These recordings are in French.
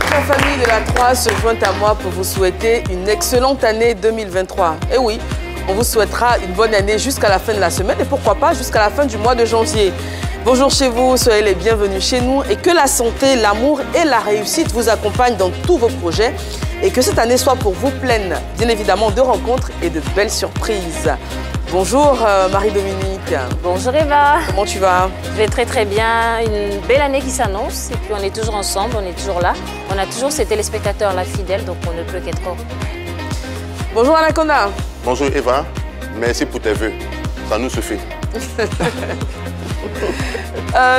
Toute la famille de la Croix se joint à moi pour vous souhaiter une excellente année 2023. Et oui, on vous souhaitera une bonne année jusqu'à la fin de la semaine et pourquoi pas jusqu'à la fin du mois de janvier. Bonjour chez vous, soyez les bienvenus chez nous et que la santé, l'amour et la réussite vous accompagnent dans tous vos projets et que cette année soit pour vous pleine, bien évidemment, de rencontres et de belles surprises. Bonjour Marie-Dominique. Bonjour Eva. Comment tu vas? Je vais très très bien. Une belle année qui s'annonce et puis on est toujours ensemble, on est toujours là. On a toujours ces téléspectateurs là fidèles, donc on ne peut qu'être heureux. Bonjour Anaconda. Bonjour Eva, merci pour tes vœux. Ça nous suffit.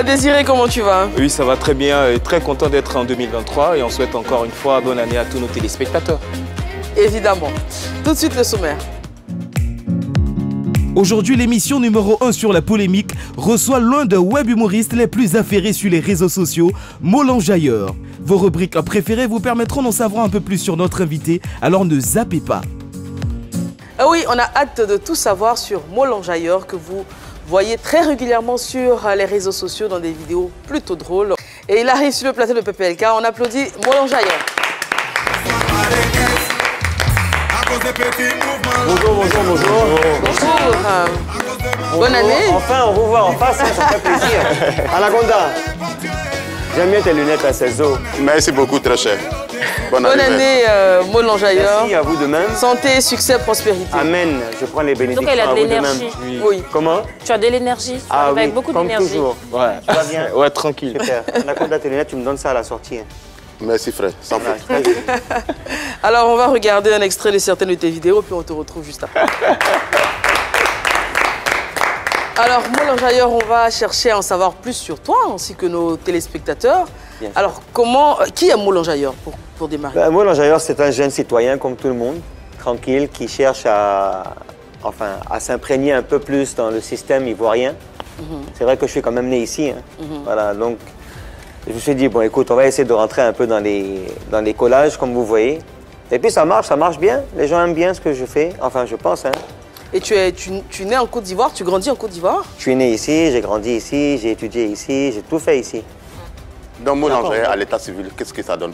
Désiré, comment tu vas? Oui, ça va très bien. Très content d'être en 2023 et on souhaite encore une fois bonne année à tous nos téléspectateurs. Évidemment. Tout de suite le sommaire. Aujourd'hui, l'émission numéro 1 sur la polémique reçoit l'un des web humoristes les plus affairés sur les réseaux sociaux, Molenjailleur. Vos rubriques préférées vous permettront d'en savoir un peu plus sur notre invité, alors ne zappez pas. Ah oui, on a hâte de tout savoir sur Molenjailleur que vous voyez très régulièrement sur les réseaux sociaux dans des vidéos plutôt drôles. Et il arrive sur le plateau de PPLK. On applaudit Molenjailleur. Bonjour, bonjour, bonjour. Bonjour. Bonne année. Enfin, on vous voit en face, ça fait plaisir. Anaconda, j'aime bien tes lunettes à 16 os. Merci beaucoup, très cher. Bonne année, Molenjailleur. Merci à vous de même. Santé, succès, prospérité. Amen. Je prends les bénédictions. Donc elle a à de vous de même. l'énergie. Oui. Comment? Tu as de l'énergie, Ah avec oui, beaucoup comme d'énergie. toujours. Ouais, Tu vas bien? ouais, tranquille. Super. Anaconda, tes lunettes, tu me donnes ça à la sortie. Merci frère, sans faute. Très bien. Alors, on va regarder un extrait de certaines de tes vidéos, puis on te retrouve juste après. Alors, Molenjailleur, on va chercher à en savoir plus sur toi, ainsi que nos téléspectateurs. Bien sûr. Alors, qui est Molenjailleur pour démarrer? Molenjailleur, c'est un jeune citoyen comme tout le monde, tranquille, qui cherche à s'imprégner un peu plus dans le système ivoirien. C'est vrai que je suis quand même né ici. Voilà, donc je me suis dit, bon, écoute, on va essayer de rentrer un peu dans les collages, comme vous voyez. Et puis ça marche bien. Les gens aiment bien ce que je fais, enfin, je pense. Et tu es né en Côte d'Ivoire, tu grandis en Côte d'Ivoire? Je suis né ici, j'ai grandi ici, j'ai étudié ici, j'ai tout fait ici. Dans Molenjailleur, à l'état civil, qu'est-ce que ça donne?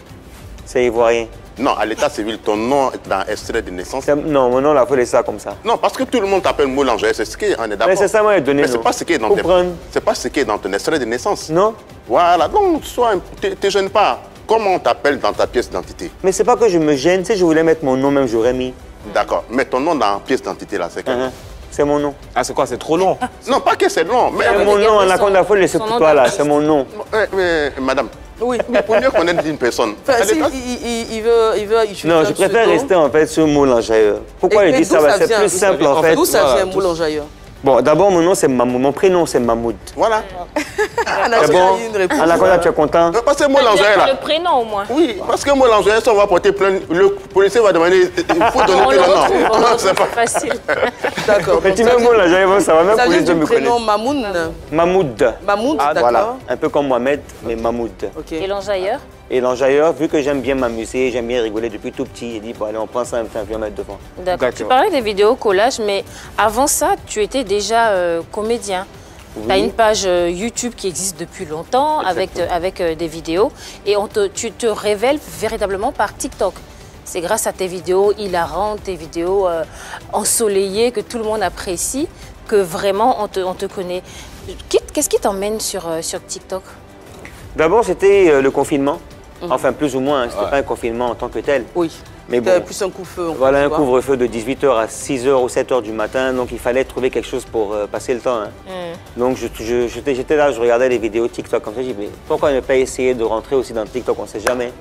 C'est ivoirien. Non, à l'état civil, ton nom est dans extrait de naissance. Non, mon nom, là, il faut laisser ça comme ça. Non, parce que tout le monde t'appelle Molenjailleur, c'est ce qu'on est d'accord. Mais c'est ça, moi, donné. Mais c'est pas ce qui est dans c'est pas ce qui est dans ton extrait de naissance. Non. Voilà, donc te gêne pas. Comment on t'appelle dans ta pièce d'identité? Mais c'est pas que je me gêne, tu sais, je voulais mettre mon nom, même j'aurais mis. D'accord, mais ton nom dans la pièce d'identité là, c'est quel nom? C'est mon nom. Ah, c'est quoi? C'est trop long. Non, pas que c'est long, mais... C'est mon nom, Anaconda, il faut le laisser pour toi, là, c'est mon nom. Mais, madame, Oui. pour mieux connaître une personne... Enfin, si, il veut utiliser Non, un je préfère pseudo. rester en fait sur Molenjailleur. Pourquoi Et il dit ça? d'où ça C'est vient? plus simple en fait. D'où ça Voilà, vient, Molenjailleur? Bon, d'abord, mon nom c'est Mahmoud. Mon prénom c'est Mahmoud. Voilà. Anaconda C'est bon? a eu une réponse. Anaconda, tu es content? Parce que Molenjailleur là... Le prénom au moins. Oui, parce que Molenjailleur, si on va porter plainte, le policier va demander, il faut donner On que le le nom. retrouve, on le Non, retrouve, c'est pas... facile. D'accord. Mais donc tu ça mets vient- Molenjailleur, ça va même Ça pour vient les gens du me prénom connaissent. Mamoun. Mahmoud. Mamoud, Voilà, d'accord. un peu comme Mohamed, mais Mahmoud. Ok. Et l'enjailleur? Et l'enjailleur, vu que j'aime bien m'amuser, j'aime bien rigoler depuis tout petit, j'ai dit, bon allez, on prend ça, viens mettre devant. D'accord. Tu parlais des vidéos collages, mais avant ça, tu étais déjà comédien. Tu as une page YouTube qui existe depuis longtemps avec des vidéos et tu te révèles véritablement par TikTok. C'est grâce à tes vidéos hilarantes, tes vidéos ensoleillées que tout le monde apprécie, que vraiment on te connaît. Qu'est-ce qui t'emmène sur TikTok? D'abord, c'était le confinement. Enfin, plus ou moins, hein, c'était pas un confinement en tant que tel. Oui. Mais T'avais bon, plus un couvre-feu. voilà un couvre-feu de 18h à 6h ou 7h du matin, donc il fallait trouver quelque chose pour passer le temps. Donc j'étais là, je regardais les vidéos TikTok comme ça, je dis mais pourquoi ne pas essayer de rentrer aussi dans TikTok, on ne sait jamais.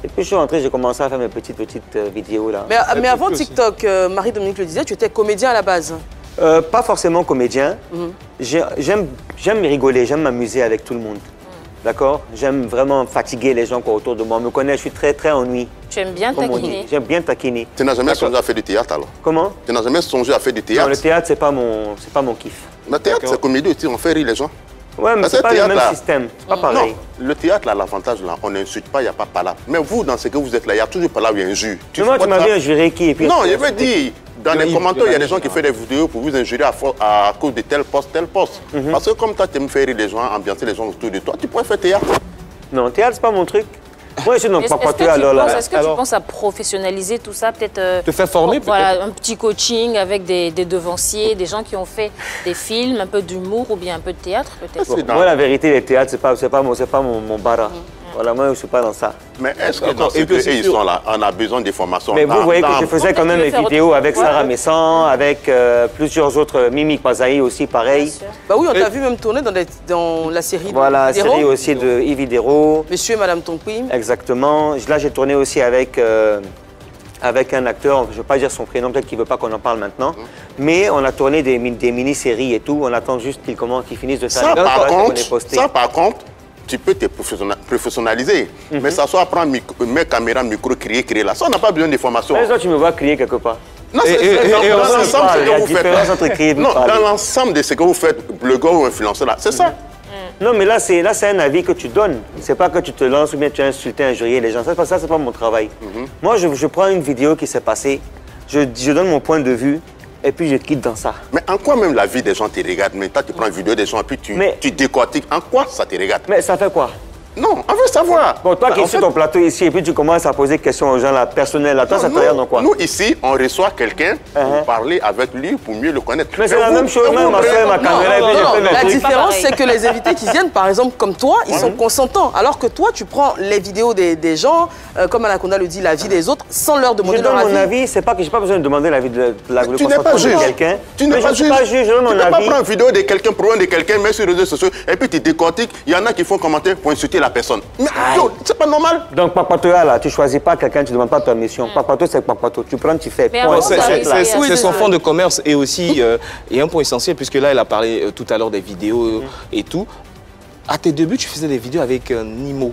Et puis je suis rentré, j'ai commencé à faire mes petites vidéos là. Mais avant TikTok, Marie-Dominique le disait, tu étais comédien à la base. Pas forcément comédien, j'aime rigoler, j'aime m'amuser avec tout le monde. D'accord? J'aime vraiment fatiguer les gens autour de moi. On me connaît, je suis très ennuyé. Tu aimes bien Comme on dit. taquiner. J'aime bien taquiner. Tu n'as jamais songé à faire du théâtre alors? Comment? Tu n'as jamais songé à faire du Non, théâtre? le théâtre, c'est pas mon kiff. Le théâtre, c'est comédie aussi, on fait rire les gens. Ouais, mais Parce c'est que pas le théâtre, même là- système. C'est pas Non, pareil. le théâtre, là, l'avantage, là, on n'insulte pas, il n'y a pas palabre. Mais vous, dans ce que vous êtes là, il y a toujours palabre, il y a un jus. Mais moi, tu supportes m'as ça? vu injurer qui et puis Non, je veux dire, dans les Il- commentaires, il y a des gens qui il- font des vidéos pour vous injurer à cause de tel poste, tel poste. Parce que comme toi, tu aimes faire rire les gens, ambiancer les gens autour de toi, tu pourrais faire théâtre. Non, théâtre, c'est pas mon truc. Moi, je suis dans Papatoya, alors là. Est-ce que tu penses à professionnaliser tout ça, peut-être te faire former, voilà, un petit coaching avec des devanciers, des gens qui ont fait des films, un peu d'humour ou bien un peu de théâtre, peut-être? Moi, la vérité, les théâtres, c'est pas mon bara. Voilà, moi, je ne suis pas dans ça. Mais est-ce que quand ils sont là, on a besoin des formations? Mais vous voyez que je faisais quand même des vidéos avec Sarah Messan, avec plusieurs autres, Mimi Kwazaï aussi, pareil. Bah oui, on t'a vu même tourner dans la série Voilà, la série aussi de Yves Hidero. Monsieur et Madame Tonquim. Exactement. Là, j'ai tourné aussi avec un acteur, je ne veux pas dire son prénom, peut-être qu'il ne veut pas qu'on en parle maintenant. Mais on a tourné des mini-séries et tout. On attend juste qu'ils finissent de faire ça, par contre, tu peux te professionnaliser. Mais ça soit prendre mes caméras, micro, crier là. Ça, on n'a pas besoin de formation. Mais toi, tu me vois crier quelque part. Non, dans l'ensemble de ce que vous faites. Non, dans l'ensemble de ce que vous faites, blogueur ou influenceur, là, c'est ça. Non, mais là, c'est un avis que tu donnes. C'est pas que tu te lances ou bien tu as insulté, injurié les gens. Ça, c'est pas mon travail. Moi, je prends une vidéo qui s'est passée, je donne mon point de vue, et puis je quitte dans ça. Mais en quoi même la vie des gens te regarde? Mais toi, tu prends une vidéo des gens et puis tu décortiques. En quoi ça te regarde? Mais ça fait quoi? Non, on veut savoir. Bon, toi qui es sur ton plateau ici et puis tu commences à poser des questions aux gens là, personnels, là, toi, ça te regarde dans quoi? Nous, ici, on reçoit quelqu'un pour parler avec lui, pour mieux le connaître. Mais c'est la même chose, même ma soeur, ma caméra, et puis je fais mes La trucs. différence, c'est que les invités qui viennent, par exemple, comme toi, ils sont consentants. Alors que toi, tu prends les vidéos des gens, comme Anaconda le dit, la vie des autres, sans leur demander leur avis. Je donne mon avis, c'est pas que j'ai pas besoin de demander l'avis de Tu n'es pas juge. quelqu'un. Tu n'es pas juge. Je donne mon avis. Tu ne peux pas prendre une vidéo de quelqu'un, problème de quelqu'un, mettre sur les réseaux sociaux, et puis tu décortiques. Il y en a qui font commenter pour insulter la personne. C'est pas normal. Donc, Papatoya, là, tu choisis pas quelqu'un, tu ne demandes pas permission. Papato, c'est Papato. Tu prends, tu fais. C'est son fond de commerce et aussi, et un point essentiel, puisque là, elle a parlé tout à l'heure des vidéos et tout. À tes débuts, tu faisais des vidéos avec Nimo,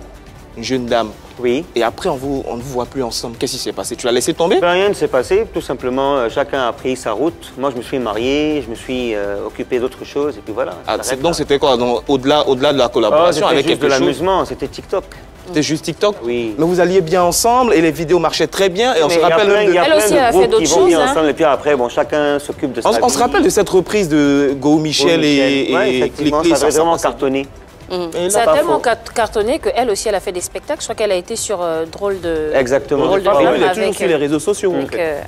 une jeune dame. Oui. Et après, on ne vous voit plus ensemble. Qu'est-ce qui s'est passé? Tu l'as laissé tomber? Rien ne s'est passé. Tout simplement, chacun a pris sa route. Moi, je me suis marié, je me suis occupé d'autres choses, et puis voilà. Donc, c'était quoi? Au-delà de la collaboration avec quelque chose? C'était juste de l'amusement, c'était TikTok. C'était juste TikTok? Oui. Mais vous alliez bien ensemble et les vidéos marchaient très bien. Et on se rappelle même de Elle aussi a fait d'autres choses. Ensemble, et puis après, bon, chacun s'occupe de sa vie. On se rappelle de cette reprise de Go Michel et effectivement, ça avait vraiment cartonné. Ça a tellement cartonné qu'elle aussi, elle a fait des spectacles. Je crois qu'elle a été sur Drôle de... Exactement. Drôle de Elle Femme est toujours sur les réseaux sociaux.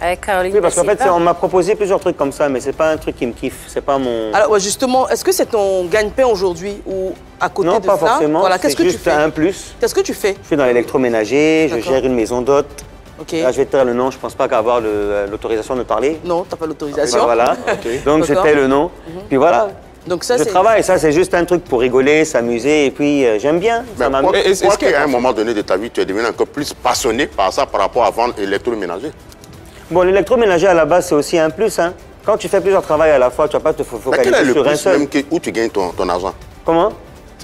Avec Caroline. Oui, parce qu'en fait, on m'a proposé plusieurs trucs comme ça, mais c'est pas un truc qui me kiffe. C'est pas mon... Alors, justement, est-ce que c'est ton gagne-pain aujourd'hui ou à côté de ça? Non, pas forcément. Voilà, qu'est-ce que tu juste fais? un plus. Qu'est-ce que tu fais? Je suis dans l'électroménager, je gère une maison d'hôtes. Okay. Là, je vais te dire le nom, je pense pas qu'avoir l'autorisation de parler. Non, tu n'as pas l'autorisation. Voilà. Donc, c'était le nom. Puis voilà. Donc ça, je travaille, ça c'est juste un truc pour rigoler, s'amuser, et puis j'aime bien. Est-ce qu'à un moment donné de ta vie, tu es devenu encore plus passionné par ça par rapport à vendre l'électroménager? Bon, l'électroménager à la base, c'est aussi un plus. Hein. Quand tu fais plusieurs travails à la fois, tu ne vas pas te focaliser sur un seul. Quel est le plus où tu gagnes ton argent? Comment?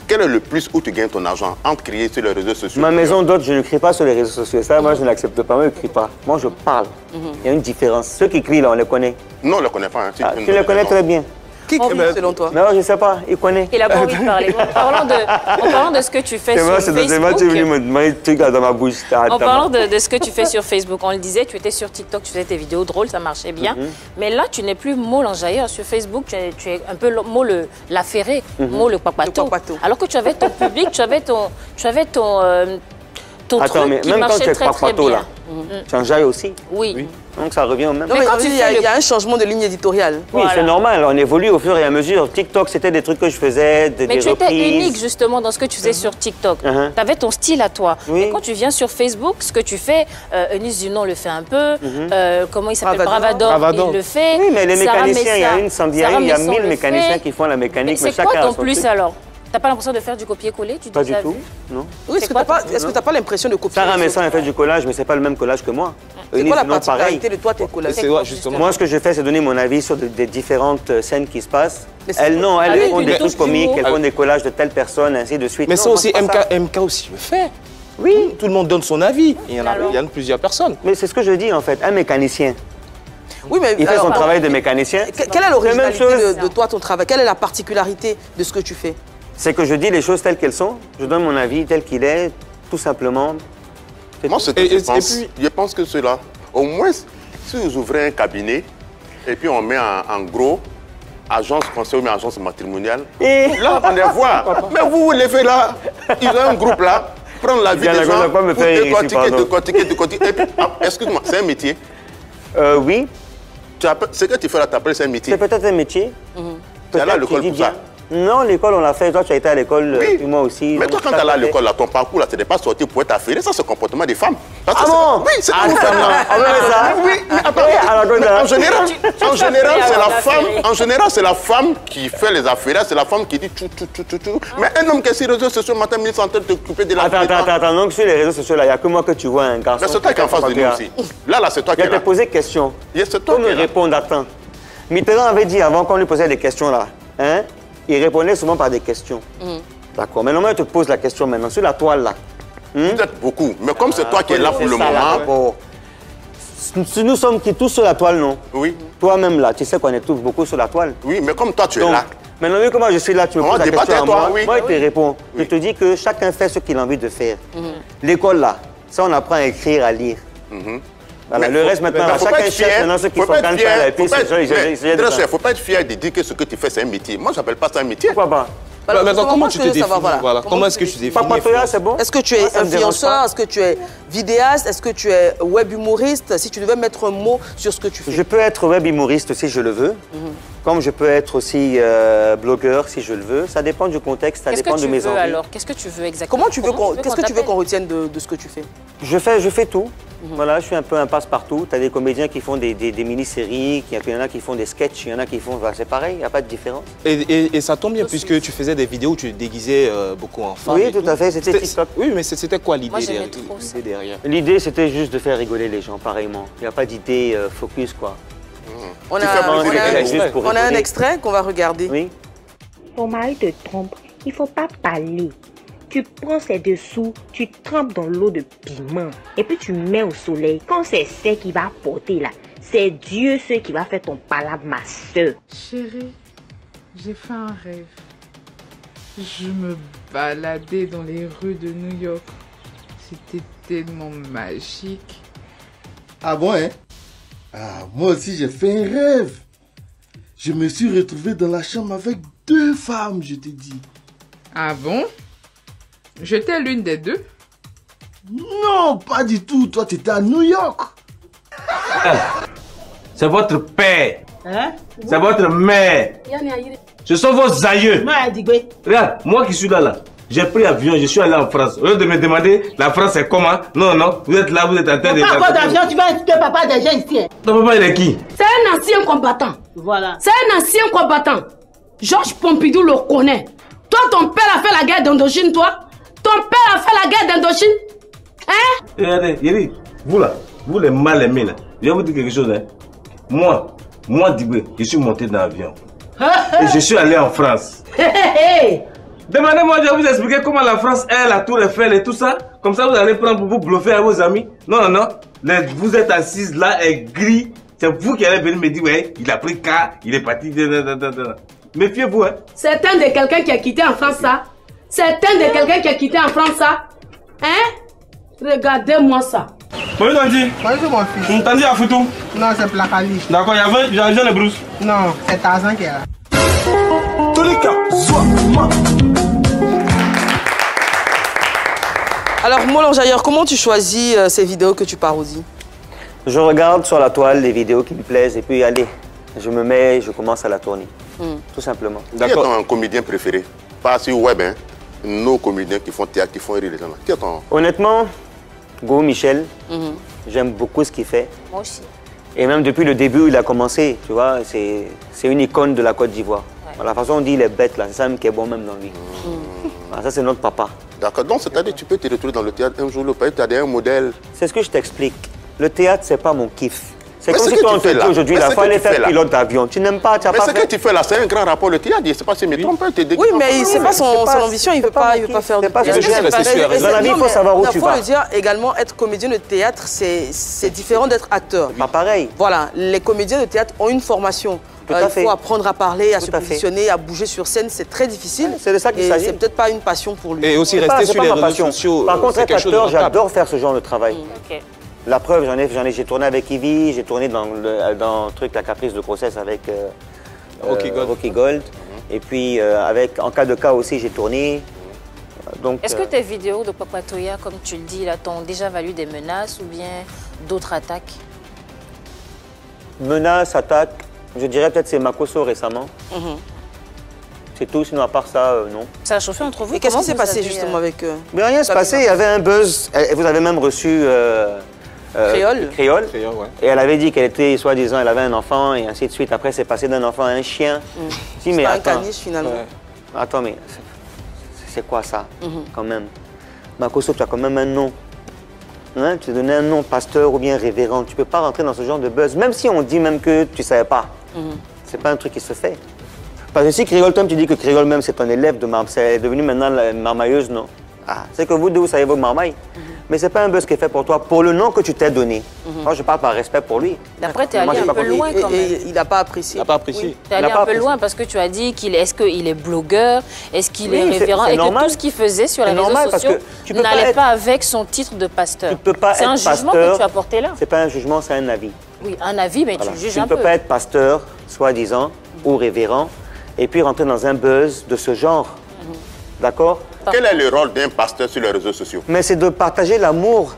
Quel est le plus où tu gagnes ton argent entre crier sur les réseaux sociaux? Ma maison d'hôte, je ne crie pas sur les réseaux sociaux. Ça, moi, je n'accepte pas. Moi, je ne crie pas. Moi, je parle. Il y a une différence. Ceux qui crient, là, on les connaît. Non, on ne les connaît pas. Hein. Tu les connais très bien. Qui crie selon toi? Non, je ne sais pas. Il connaît. Il n'a pas envie de parler. En parlant de ce que tu fais sur Facebook... C'est moi, tu es venu me demander des trucs dans ma bouche. En parlant de ce que tu fais sur Facebook, on le disait, tu étais sur TikTok, tu faisais tes vidéos drôles, ça marchait bien. Mais là, tu n'es plus Mo l'enjailleur. Sur Facebook, tu es un peu Mo l'affairé, Mo le papato. Alors que tu avais ton public, tu avais ton truc qui marchait très bien. Tu enjailles aussi? Oui. Donc ça revient au même. Non, mais il y a un changement de ligne éditoriale. Oui, c'est normal, on évolue au fur et à mesure. TikTok, c'était des trucs que je faisais, des reprises. Mais tu étais unique justement dans ce que tu faisais sur TikTok. Tu avais ton style à toi. Oui. Et quand tu viens sur Facebook, ce que tu fais, Eunice Zunon le fait un peu, comment il s'appelle, Bravador, il le fait. Oui, mais les mécaniciens, il y a une Sandiari, il y a 1000 mécaniciens qui font la mécanique. Mais c'est quoi ton plus alors? T'as pas l'impression de faire du copier-coller? Pas du tout, non. Oui, est-ce que tu n'as pas l'impression de copier? Sarah Messan, elle fait du collage, mais c'est pas le même collage que moi. C'est quoi la particularité de toi, tes collages? Moi, ce que je fais, c'est donner mon avis sur des différentes scènes qui se passent. Elles, non, elles font des trucs comiques, elles font des collages de telle personne, ainsi de suite. Mais ça aussi, MK aussi le fait. Oui. Tout le monde donne son avis. Il y en a plusieurs personnes. Mais c'est ce que je dis, en fait. Un mécanicien. Oui, mais il fait son travail de mécanicien. Quelle est l'originalité de toi, ton travail? Quelle est la particularité de ce que tu fais? C'est que je dis les choses telles qu'elles sont, je donne mon avis tel qu'il est, tout simplement. Moi, je pense que cela, au moins, si vous ouvrez un cabinet et puis on met en gros agence conseil ou agence matrimoniale, là, on les voit. Mais vous levez là, ils ont un groupe là, prendre la vie des gens pour décortiquer. Et puis, excuse-moi, c'est un métier? Oui. Ce que tu fais là, tu appelles, c'est un métier? C'est peut-être un métier. Tu es allé à l'école pour ça? Non, l'école, on l'a fait. Toi, tu as été à l'école, oui. Moi aussi. Mais toi, quand tu es allé à l'école, ton parcours, là, tu n'es pas sorti pour être affairé. Ça, c'est le comportement des femmes. Ah bon? Oui, c'est comme ça. Oui, mais attends, en général, c'est la femme qui fait les affaires. C'est la femme qui dit tout. Mais un homme qui est sur les réseaux sociaux, matin, il est en train de t'occuper de la vie. Attends. Donc, sur les réseaux sociaux, là, il n'y a que moi que tu vois un garçon. Mais c'est toi qui es en face de nous aussi. Là, c'est toi qui es là. Je t'ai posé question. C'est toi qui es là. Répondre, attends. Mitterrand avait dit avant qu'on lui posait des questions, là, hein? Il répondait souvent par des questions. D'accord. Maintenant, je te pose la question maintenant. Sur la toile, là. Peut-être beaucoup. Mais comme c'est toi qui es là pour le moment... Nous sommes tous sur la toile, non? Oui. Toi-même, là, tu sais qu'on est tous beaucoup sur la toile. Oui, mais comme toi, tu es là. Maintenant, vu comment je suis là, tu me poses la question à moi. Oui. Moi, je te réponds. Je te dis que chacun fait ce qu'il a envie de faire. L'école, là, ça, on apprend à écrire, à lire. Voilà, le reste maintenant, chacun cherche maintenant ce qu'il faut gagner. Il ne faut pas être fier de dire que ce que tu fais, c'est un métier. Moi, je n'appelle pas ça un métier. Pourquoi pas? Maintenant, comment tu te définis? Comment est-ce que tu définis? C'est bon? Est-ce que tu es influenceur? Est-ce que tu es vidéaste? Est-ce que tu es web humoriste? Si tu devais mettre un mot sur ce que tu fais. Je peux être web humoriste si je le veux. Comme je peux être aussi blogueur si je le veux. Ça dépend du contexte, ça dépend de mes envies. Alors, qu'est-ce que tu veux exactement? Qu'est-ce que tu veux qu'on retienne de ce que tu fais? Je fais tout. Voilà, je suis un peu un passe-partout. Tu as des comédiens qui font des mini-séries, il y en a qui font des sketchs, il y en a qui font... c'est pareil, il n'y a pas de différence. Et ça tombe bien puisque tu faisais des vidéos où tu te déguisais beaucoup en femme. Oui, tout à fait, c'était TikTok. Oui, mais c'était quoi l'idée derrière? L'idée, c'était juste de faire rigoler les gens, pareillement. Il n'y a pas d'idée focus, quoi. On a un extrait qu'on va regarder. Oui. Ton mari te trompe, il ne faut pas parler. Tu prends ses dessous, tu trempes dans l'eau de piment et puis tu mets au soleil. Quand c'est sec qui va porter là, c'est Dieu ce qui va faire ton palabre, ma soeur. Chérie, j'ai fait un rêve. Je me baladais dans les rues de New York. C'était tellement magique. Ah bon, hein? Ah, moi aussi j'ai fait un rêve. Je me suis retrouvé dans la chambre avec 2 femmes, je te dis. Ah bon? J'étais l'une des 2? Non, pas du tout. Toi, tu étais à New York. C'est votre père. Hein? C'est votre mère. Ce sont vos aïeux. Regarde, moi qui suis là. J'ai pris l'avion, je suis allé en France. Au lieu de me demander, la France c'est comment? Non, vous êtes là, vous êtes en train de... Pourquoi d'avion, tu vas être papa des gens ici? Ton papa, il est qui? C'est un ancien combattant. Voilà. C'est un ancien combattant. Georges Pompidou le connaît. Toi, ton père a fait la guerre d'Indochine, toi? Ton père a fait la guerre d'Indochine? Hein? Regardez, Yeri, vous là, vous les mal aimés là, je vais vous dire quelque chose, hein. Moi, Dibé, je suis monté dans l'avion. Et je suis allé en France. Demandez-moi, je vais vous expliquer comment la France est, la Tour Eiffel et tout ça. Comme ça, vous allez prendre pour vous bluffer à vos amis. Non. Vous êtes assises là, aigris. C'est vous qui allez venir me dire, ouais, il a pris car, il est parti. Méfiez-vous, hein. C'est un de quelqu'un qui a quitté en France, ça. C'est un de quelqu'un qui a quitté en France, ça. Hein? Regardez-moi ça. Bonjour, Tandy. Bonjour, mon fils. Tandy à photo? Non, c'est Placali. D'accord, il y a Jean de Brousse. Non, c'est Tarzan qui est là. Alors, Molanjailleur, comment tu choisis ces vidéos que tu parodies? Je regarde sur la toile les vidéos qui me plaisent et puis allez, je me mets, je commence à la tourner. Tout simplement. D'accord. Qui est ton comédien préféré? Pas sur web, hein? Nos comédiens qui font théâtre, qui font rire les gens. Qui est ton... Honnêtement, Go Michel, j'aime beaucoup ce qu'il fait. Moi aussi. Et même depuis le début où il a commencé, tu vois, c'est une icône de la Côte d'Ivoire. Ouais. La façon dont il est bête, là, c'est ça même qui est bon même dans lui. Ça, c'est notre papa. D'accord. Donc, c'est-à-dire tu peux te retrouver dans le théâtre un jour, tu as un modèle. C'est ce que je t'explique. Le théâtre, c'est pas mon kiff. C'est comme si toi, on te dit aujourd'hui, il fallait faire pilote d'avion. Tu n'aimes pas, tu n'as pas fait. Mais ce que tu fais là, c'est un grand rapport le théâtre. Je ne sais pas si je me trompe. Oui, mais c'est pas son ambition, il ne veut pas faire de théâtre. Dans la vie, il faut savoir où tu vas. Il faut le dire également, être comédien de théâtre, c'est différent d'être acteur. Pas pareil. Voilà, les comédiens de théâtre ont une formation. Il faut apprendre à parler, à se positionner, à bouger sur scène, c'est très difficile. C'est de ça qu'il s'agit. C'est peut-être pas une passion pour lui. Et aussi rester sur les réseaux sociaux. Par contre, être acteur, j'adore faire ce genre de travail. La preuve, j'ai tourné avec Ivy, j'ai tourné dans le truc La Caprice de grossesse avec Rocky Gold. Et puis, en cas de cas aussi, j'ai tourné. Est-ce que tes vidéos de Papatoya, comme tu le dis, là, t'ont déjà valu des menaces ou bien d'autres attaques? Menaces, attaques, je dirais peut-être c'est Makoso récemment. C'est tout, sinon à part ça, non. Ça a chauffé entre vous? Et qu'est-ce qui s'est passé justement avec eux? Mais rien s'est passé, il y avait un buzz. Vous avez même reçu Créole. Créole, ouais. Et elle avait dit qu'elle était, soi-disant, elle avait un enfant et ainsi de suite. Après, c'est passé d'un enfant à un chien. Si, mais un attends. caniche finalement. Attends, mais c'est quoi ça, quand même? Makoso, tu as quand même un nom. Hein? Tu as donné un nom, pasteur ou bien révérend. Tu ne peux pas rentrer dans ce genre de buzz, même si on dit même que tu ne savais pas. C'est pas un truc qui se fait. Parce que si Créole, toi, tu dis que Créole même, c'est ton élève de marmaille, c'est devenu maintenant la marmailleuse, non? Ah, c'est que vous deux, vous savez vos marmailles. Mais c'est pas un buzz qui est fait pour toi, pour le nom que tu t'es donné. Moi, je parle par respect pour lui. D'après, tu es allé un peu loin quand même. Et il n'a pas apprécié. Il n'a pas apprécié. Oui. Tu es allé un peu loin parce que tu as dit est-ce qu'il est blogueur, est-ce qu'il est révérend, et que tout ce qu'il faisait sur les réseaux sociaux n'allait pas avec son titre de pasteur. Tu peux pas être pasteur. C'est un jugement que tu as porté là. C'est pas un jugement, c'est un avis. Oui, un avis, mais tu juges un peu. Tu ne peux pas être pasteur, soi-disant, ou révérend, et puis rentrer dans un buzz de ce genre. D'accord? Quel est le rôle d'un pasteur sur les réseaux sociaux? Mais c'est de partager l'amour,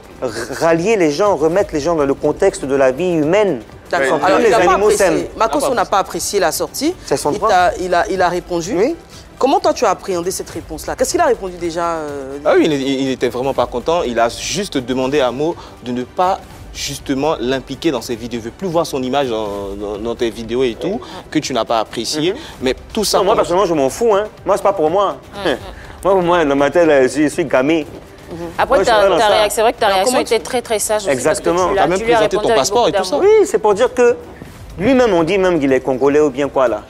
rallier les gens, remettre les gens dans le contexte de la vie humaine. D'accord. Alors, les animaux s'aiment. Makoso n'a pas apprécié la sortie. C'est son droit. Il a répondu. Oui. Comment toi tu as appréhendé cette réponse-là? Qu'est-ce qu'il a répondu déjà Ah oui, il n'était vraiment pas content. Il a juste demandé à Mo de ne pas justement l'impliquer dans ses vidéos. Il ne veut plus voir son image dans tes vidéos et tout, que tu n'as pas apprécié. Mais tout ça... Non, moi, personnellement, je m'en fous. Hein. Moi, c'est pas pour moi. Moi, dans ma tête, je suis gamé. Après, c'est vrai que ta réaction était très très sage aussi. Exactement. Tu as même présenté ton passeport et tout ça. Oui, c'est pour dire que lui-même, on dit même qu'il est congolais ou bien quoi là.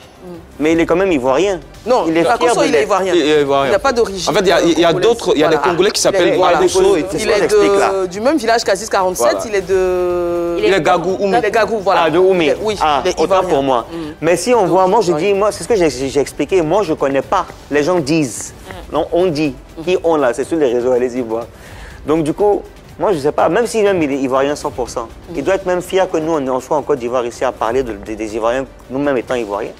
Mais il est quand même ivoirien. Non, il est ivoirien. Il n'a pas d'origine. En fait, il y a d'autres, il y a des Congolais qui s'appellent Makoso. Il est du même village qu'Aziz 47, il est de... Il est Gagou, Oumé. Il est Gagou, voilà. Ah, de Oumé. Oui, il est autant pour moi. Mais si on voit, moi je dis, moi c'est ce que j'ai expliqué, moi je ne connais pas. Les gens disent. Non, on dit. Qui on là, c'est sur les réseaux, allez-y voir. Donc du coup, moi je ne sais pas, même si même il est ivoirien 100%, il doit être même fier que nous on soit en Côte d'Ivoire ici à parler des Ivoiriens, nous-mêmes étant Ivoiriens.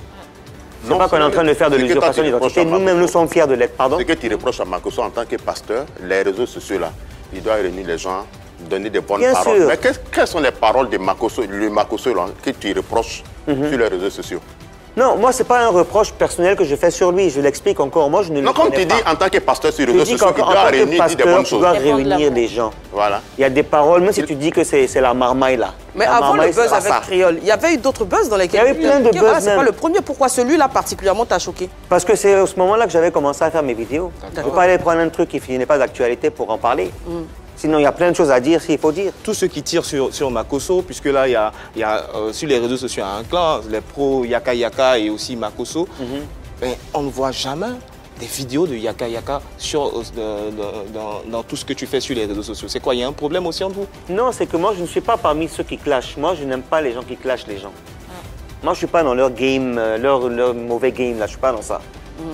C'est pas qu'on est en train de faire de l'usurpation d'identité, nous-mêmes nous sommes fiers de l'être, pardon. Ce que tu reproches à Makoso en tant que pasteur, les réseaux sociaux là, il doit réunir les gens, donner des bonnes paroles. Sûr. Mais quelles sont les paroles de Makoso, le Makoso là, que tu reproches sur les réseaux sociaux? Non, moi, ce n'est pas un reproche personnel que je fais sur lui. Je l'explique encore. Moi, je ne le connais pas. Non, comme tu dis, en tant que pasteur sur les réseaux sociaux, il doit réunir des bonnes choses. Tu dois réunir les gens. Voilà. Il y a des paroles, même si tu dis que c'est la marmaille, là. Mais avant le buzz avec Créole, il y avait eu d'autres buzz dans lesquels... Il y avait plein de buzz même. C'est pas le premier. Pourquoi celui-là, particulièrement, t'a choqué? Parce que c'est à ce moment-là que j'avais commencé à faire mes vidéos. Je ne peux pas aller prendre un truc qui n'est pas d'actualité pour en parler. Sinon, il y a plein de choses à dire, s'il faut dire. Tous ceux qui tirent sur Makoso, puisque là, il y a sur les réseaux sociaux, un clan, les pros Yaka Yaka et aussi Makoso, mais on ne voit jamais des vidéos de Yaka Yaka dans tout ce que tu fais sur les réseaux sociaux. C'est quoi, il y a un problème aussi entre vous? Non, c'est que moi, je ne suis pas parmi ceux qui clashent. Moi, je n'aime pas les gens qui clashent les gens. Moi, je ne suis pas dans leur game, leur mauvais game, là, je ne suis pas dans ça.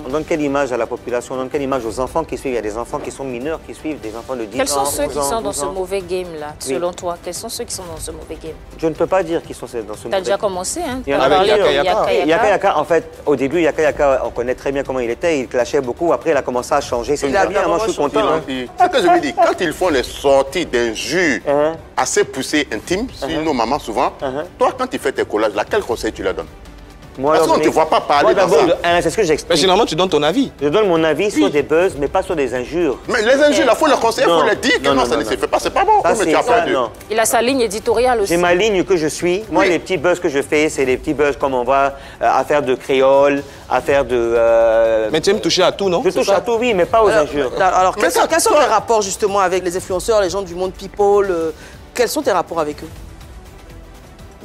On donne quelle image à la population, on donne quelle image aux enfants qui suivent. Il y a des enfants qui sont mineurs qui suivent, des enfants de 10 ans, Quels sont ceux qui sont dans 12 ce ans. mauvais game-là, selon toi? Quels sont ceux qui sont dans ce mauvais game? Je ne peux pas dire qu'ils sont dans ce mauvais game. Tu as déjà commencé, hein? Il y en a avec Yaka Yaka, en fait, au début, Yaka Yaka, on connaît très bien comment il était, il clashait beaucoup. Après, il a commencé à changer. C'est bien, moi je suis content. Ce que je veux dire, quand ils font les sorties d'injures assez poussées, intimes, sur nos mamans souvent, toi, quand tu fais tes collages, là, quel conseil tu leur donnes? Moi, parce qu'on ne te voit pas parler dans ça. C'est ce que j'explique. Mais généralement, tu donnes ton avis. Je donne mon avis sur des buzz, mais pas sur des injures. Mais les injures, il faut le conseiller, il faut le dire que non, ça ne se fait pas. C'est pas bon. Il a sa ligne éditoriale aussi. J'ai ma ligne que je suis. Moi, les petits buzz que je fais, c'est des petits buzz comme on va affaire de créole, affaire de... Mais tu aimes toucher à tout, non? Je touche à tout, oui, mais pas aux injures. Alors, quels sont tes rapports justement avec les influenceurs, les gens du monde people? Quels sont tes rapports avec eux?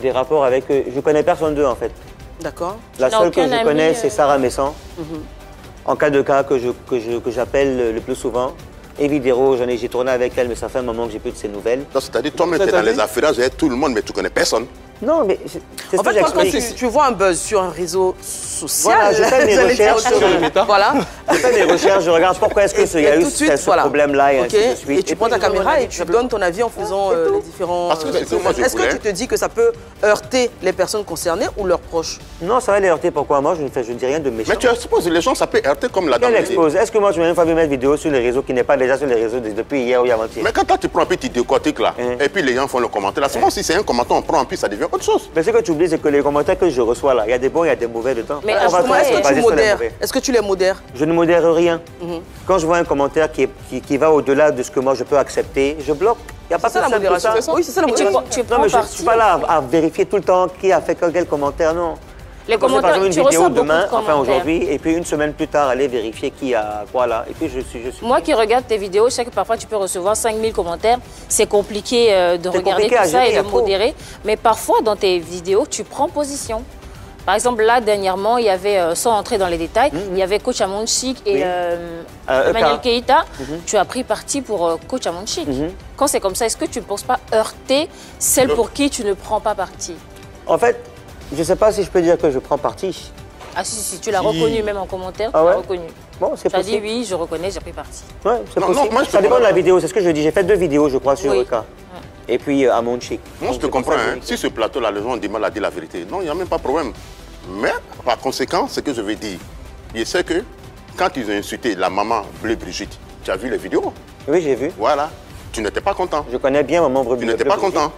Des rapports avec eux? Je connais personne d'eux, en fait. D'accord. La seule que je connais, c'est Sarah Messan. En cas de cas que j'appelle le plus souvent. Et Vidéro, j'ai tourné avec elle, mais ça fait un moment que j'ai plus de ses nouvelles. C'est-à-dire, toi-même, tu es dans les affaires, tout le monde, mais tu connais personne. Non, mais c'est en fait, quand tu vois un buzz sur un réseau social, voilà, je fais mes recherches sur le méta. Voilà. Je fais mes recherches, je regarde pourquoi est-ce qu'il y a eu ce problème-là et ainsi de suite. Et tu prends ta caméra et tu donnes ton avis en faisant les différents... Est-ce que tu te dis que ça peut heurter les personnes concernées ou leurs proches? Non, ça va les heurter. Pourquoi? Moi, je ne dis rien de méchant. Mais tu supposes les gens, ça peut heurter comme la dame. Est-ce que moi, tu m'as une fois vu mettre vidéo sur les réseaux qui n'est pas déjà sur les réseaux depuis hier ou avant-hier? Mais quand toi, tu prends un petit décortique là, et puis les gens font le commentaire là, souvent si c'est un commentaire, on prend un puis ça devient autre chose. Mais ce que tu oublies, c'est que les commentaires que je reçois là, il y a des bons, il y a des mauvais dedans. Mais est-ce que tu modères? Est-ce que tu les modères? Je ne modère rien. Quand je vois un commentaire qui va au-delà de ce que moi je peux accepter, je bloque. Il n'y a pas ça la modération. Oui, c'est ça la modération. Non, mais je ne suis pas là à vérifier tout le temps qui a fait quel commentaire, non. Les commentaires, par exemple, tu une vidéo reçois demain, beaucoup de enfin commentaires. aujourd'hui, et puis une semaine plus tard, aller vérifier qui a quoi là. Et puis je suis. Moi qui regarde tes vidéos, je sais que parfois tu peux recevoir 5000 commentaires. C'est compliqué de regarder tout ça et de modérer. Mais parfois dans tes vidéos, tu prends position. Par exemple, là, dernièrement, il y avait, sans entrer dans les détails, il y avait Coach Amonchik et Emmanuel Keïta. Tu as pris parti pour Coach Amonchik. Quand c'est comme ça, est-ce que tu ne penses pas heurter celle pour qui tu ne prends pas parti? En fait, je ne sais pas si je peux dire que je prends parti. Ah si, tu l'as reconnu même en commentaire, tu l'as reconnu. Bon, c'est possible. Tu as dit oui, je reconnais, j'ai pris parti. Ouais, c'est possible. Moi, ça dépend de la vidéo, c'est ce que je dis. J'ai fait 2 vidéos, je crois, sur Eka. Et puis à Amonchik. Moi, je te comprends. Si ce plateau-là, les gens ont du mal à dire la vérité. Non, il n'y a même pas de problème. Mais, par conséquent, ce que je veux dire, je sais que quand ils ont insulté la maman Bleu Brigitte, tu as vu les vidéos? Oui, j'ai vu. Voilà. Tu n'étais pas content. Je connais bien maman Bleu Brigitte. Tu n'étais pas content.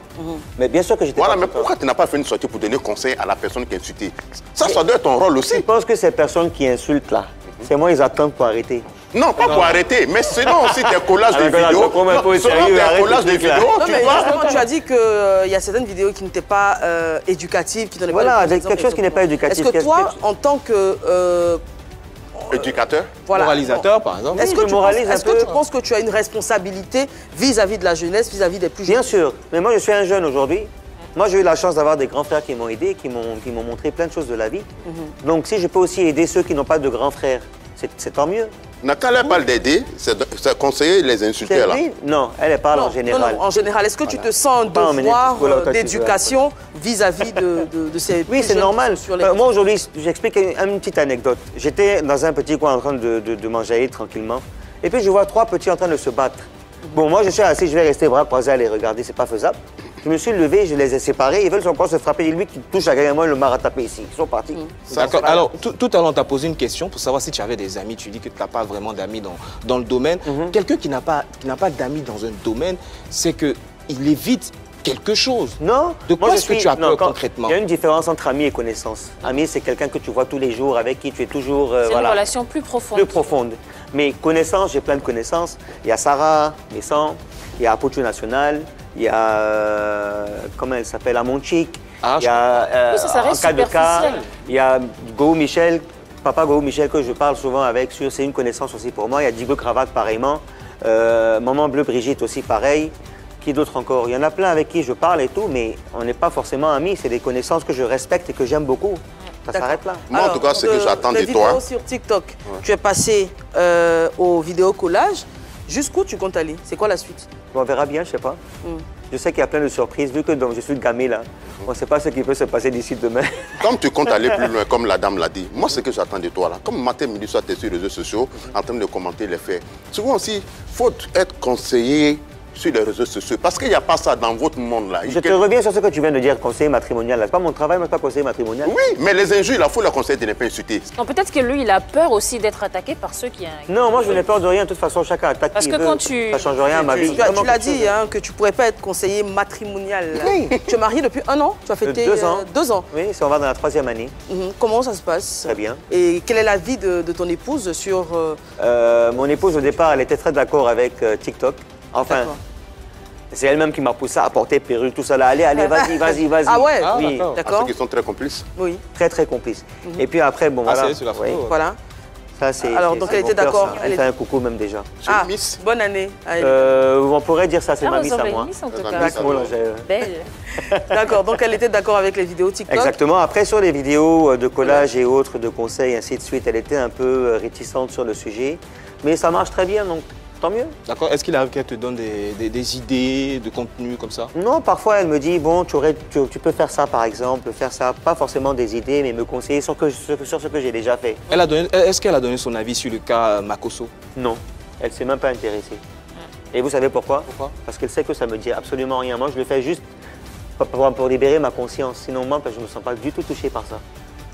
Mais bien sûr que j'étais pas content. Voilà, mais pourquoi tu n'as pas fait une sortie pour donner conseil à la personne qui a insulté? Ça doit être ton rôle aussi. Je pense que ces personnes qui insultent là, c'est moi, ils attendent pour arrêter. Non, pas pour arrêter, mais selon aussi tes collages de vidéos. Selon tes collages de vidéos, tu vois. Tu as dit qu'il y a certaines vidéos qui n'étaient pas éducatives, qui donnaient pas. Voilà, quelque chose qui n'est pas éducatif. Est-ce que toi, en tant que éducateur, moralisateur par exemple. Est-ce que tu penses que tu as une responsabilité vis-à-vis de la jeunesse, vis-à-vis des plus jeunes? Bien sûr, mais moi je suis un jeune aujourd'hui. Moi j'ai eu la chance d'avoir des grands frères qui m'ont aidé, qui m'ont montré plein de choses de la vie. Donc si je peux aussi aider ceux qui n'ont pas de grands frères, c'est tant mieux. Quand elle parle d'aider, c'est conseiller les insulter là. Non, elle parle en général. Non, en général, est-ce que tu te sens un devoir d'éducation vis-à-vis de ces... Oui, c'est normal. Moi aujourd'hui, j'explique une petite anecdote. J'étais dans un petit coin en train de manger tranquillement. Et puis je vois 3 petits en train de se battre. Bon, moi je suis assis, je vais rester bras croisés à les regarder, c'est pas faisable. Je me suis levé, je les ai séparés, ils veulent encore se frapper. Et lui qui touche à quelqu'un, moi, il m'a rattrapé ici. Ils sont partis. D'accord. Alors, tout à l'heure, on t'a posé une question pour savoir si tu avais des amis. Tu dis que tu n'as pas vraiment d'amis dans le domaine. Quelqu'un qui n'a pas d'amis dans un domaine, c'est qu'il évite quelque chose. Non. De quoi est-ce que tu as peur concrètement? Il y a une différence entre amis et connaissances. Ami, c'est quelqu'un que tu vois tous les jours, avec qui tu es toujours... c'est une relation plus profonde. Plus profonde. Mais connaissances, j'ai plein de connaissances. Il y a Sarah, Messan, il y a Apocho National, il y a, comment elle s'appelle, Amonchik, il y a en il y a Go Michel, papa Go Michel que je parle souvent avec, c'est une connaissance aussi pour moi. Il y a Digo Cravate pareillement, Maman Bleu Brigitte aussi pareil. Qui d'autres encore? Il y en a plein avec qui je parle et tout, mais on n'est pas forcément amis, c'est des connaissances que je respecte et que j'aime beaucoup. Ça s'arrête là. Moi, en tout cas, ce que j'attends de toi... vidéos sur TikTok, tu es passé aux vidéos collages. Jusqu'où tu comptes aller? C'est quoi la suite? On verra bien, je sais pas. Je sais qu'il y a plein de surprises, vu que donc, je suis le gamé là. On ne sait pas ce qui peut se passer d'ici demain. Comme tu comptes aller plus loin, comme la dame l'a dit, moi, ce que j'attends de toi là, comme matin, midi, soir, tu es sur les réseaux sociaux, en train de commenter les faits. Souvent aussi, il faut être conseiller sur les réseaux sociaux, parce qu'il n'y a pas ça dans votre monde là. Je te reviens sur ce que tu viens de dire, conseiller matrimonial. C'est pas mon travail, mais pas conseiller matrimonial. Oui, mais les injures, il faut le conseiller de ne pas insulter. Peut-être que lui, il a peur aussi d'être attaqué par ceux qui... Non, moi je n'ai peur de rien. De toute façon, chacun attaque qui veut. Ça ne change rien à ma vie. Tu l'as dit, que tu ne pourrais pas être conseiller matrimonial. Oui. Tu es marié depuis 1 an? Tu as fêté 2 ans. 2 ans. Oui, on va dans la 3e année. Comment ça se passe? Très bien. Et quelle est la vie de ton épouse sur... Mon épouse, au départ, elle était très d'accord avec TikTok. Enfin... C'est elle-même qui m'a poussé à porter perruque, tout ça là. Allez, vas-y. Ah ouais? Oui. D'accord. Ceux qui sont très complices? Oui. Très complices. Et puis après, bon, voilà. C'est la photo. Voilà. Ça, c'est... Alors, donc elle était d'accord. Elle fait un coucou même déjà. Ah, Miss. Bonne année. On pourrait dire ça, c'est ma Miss à moi. Belle. D'accord, donc elle était d'accord avec les vidéos TikTok? Exactement. Après, sur les vidéos de collage et autres, de conseils, ainsi de suite, elle était un peu réticente sur le sujet. Mais ça marche très bien, donc... tant mieux. D'accord. Est-ce qu'il arrive qu'elle te donne des idées de contenu comme ça? Non, parfois elle me dit, bon, tu peux faire ça par exemple, faire ça, pas forcément des idées, mais me conseiller sur ce que j'ai déjà fait. Est-ce qu'elle a donné son avis sur le cas Makosso? Non, elle ne s'est même pas intéressée. Et vous savez pourquoi? Pourquoi? Parce qu'elle sait que ça me dit absolument rien. Moi, je le fais juste pour libérer ma conscience. Sinon, moi, je ne me sens pas du tout touché par ça.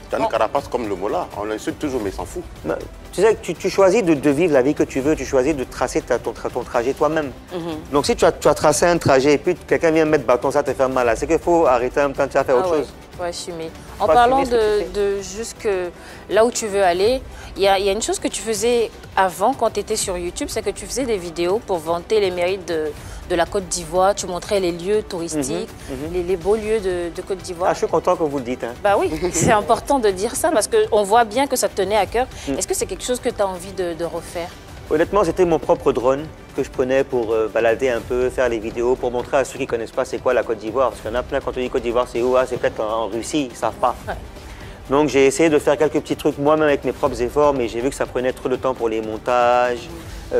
Tu as une carapace comme le Mola. On l'insulte toujours, mais il s'en fout. Tu sais, tu choisis de vivre la vie que tu veux. Tu choisis de tracer ton trajet toi-même. Donc, si tu as tracé un trajet et puis quelqu'un vient mettre bâton, ça te fait mal. C'est qu'il faut arrêter en même temps, tu vas faire autre chose. Ouais, assumer. En parlant de jusque là où tu veux aller, il y a une chose que tu faisais avant quand tu étais sur YouTube, c'est que tu faisais des vidéos pour vanter les mérites de la Côte d'Ivoire. Tu montrais les lieux touristiques, les beaux lieux de Côte d'Ivoire. Ah, je suis content que vous le dites. Hein. Bah oui, c'est important de dire ça parce qu'on voit bien que ça te tenait à cœur. Est-ce que c'est quelque chose que tu as envie de refaire? Honnêtement, c'était mon propre drone que je prenais pour balader un peu, faire les vidéos, pour montrer à ceux qui ne connaissent pas c'est quoi la Côte d'Ivoire. Parce qu'il y en a plein, quand on dit Côte d'Ivoire, c'est où? Ah, c'est peut-être en Russie, ils ne savent pas. Ouais. Donc j'ai essayé de faire quelques petits trucs moi-même avec mes propres efforts, mais j'ai vu que ça prenait trop de temps pour les montages,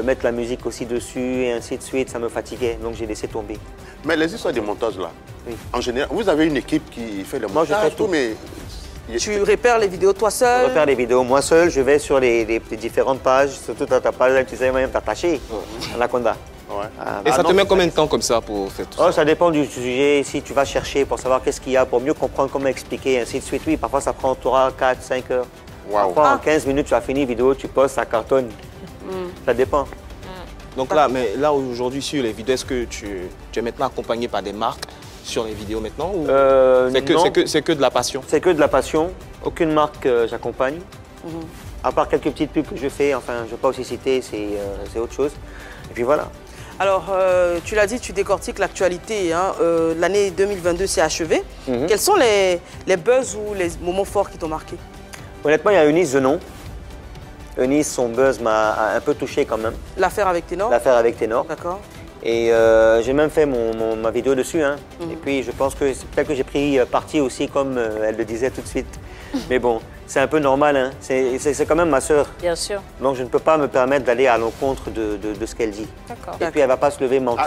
mettre la musique aussi dessus et ainsi de suite, ça me fatiguait, donc j'ai laissé tomber. Mais les histoires des montages là, en général, vous avez une équipe qui fait le montage? Moi je fais tout, mais... Tu repères les vidéos toi seul? Je repère les vidéos moi seul, je vais sur les différentes pages, surtout ta page, tu sais même t'attacher, Anaconda. Ouais. Et ça te met combien de temps comme ça pour faire tout ça? Ça dépend du sujet, si tu vas chercher pour savoir qu'est-ce qu'il y a, pour mieux comprendre comment expliquer, et ainsi de suite. Oui, parfois ça prend 3, 4, 5 heures. Wow. Parfois en 15 minutes, tu as fini la vidéo, tu postes, ça cartonne. Ça dépend. Donc là aujourd'hui sur les vidéos, est-ce que tu es maintenant accompagné par des marques sur les vidéos maintenant ou c'est que de la passion? C'est que de la passion. Aucune marque j'accompagne. À part quelques petites pubs que je fais, enfin je ne vais pas aussi citer, c'est autre chose. Et puis voilà. Alors, tu l'as dit, tu décortiques l'actualité. Hein. L'année 2022 s'est achevée. Quels sont les buzz ou les moments forts qui t'ont marqué? Honnêtement, il y a Eunice Zenon. Eunice, son buzz m'a un peu touché quand même. L'affaire avec Ténor? L'affaire avec Ténor. D'accord. Et j'ai même fait ma vidéo dessus. Hein. Et puis, je pense que peut-être que j'ai pris parti aussi, comme elle le disait tout de suite. Mais bon, c'est un peu normal. Hein. C'est quand même ma sœur. Bien sûr. Donc, je ne peux pas me permettre d'aller à l'encontre de ce qu'elle dit. D'accord. Et puis, elle ne va pas se lever mentir.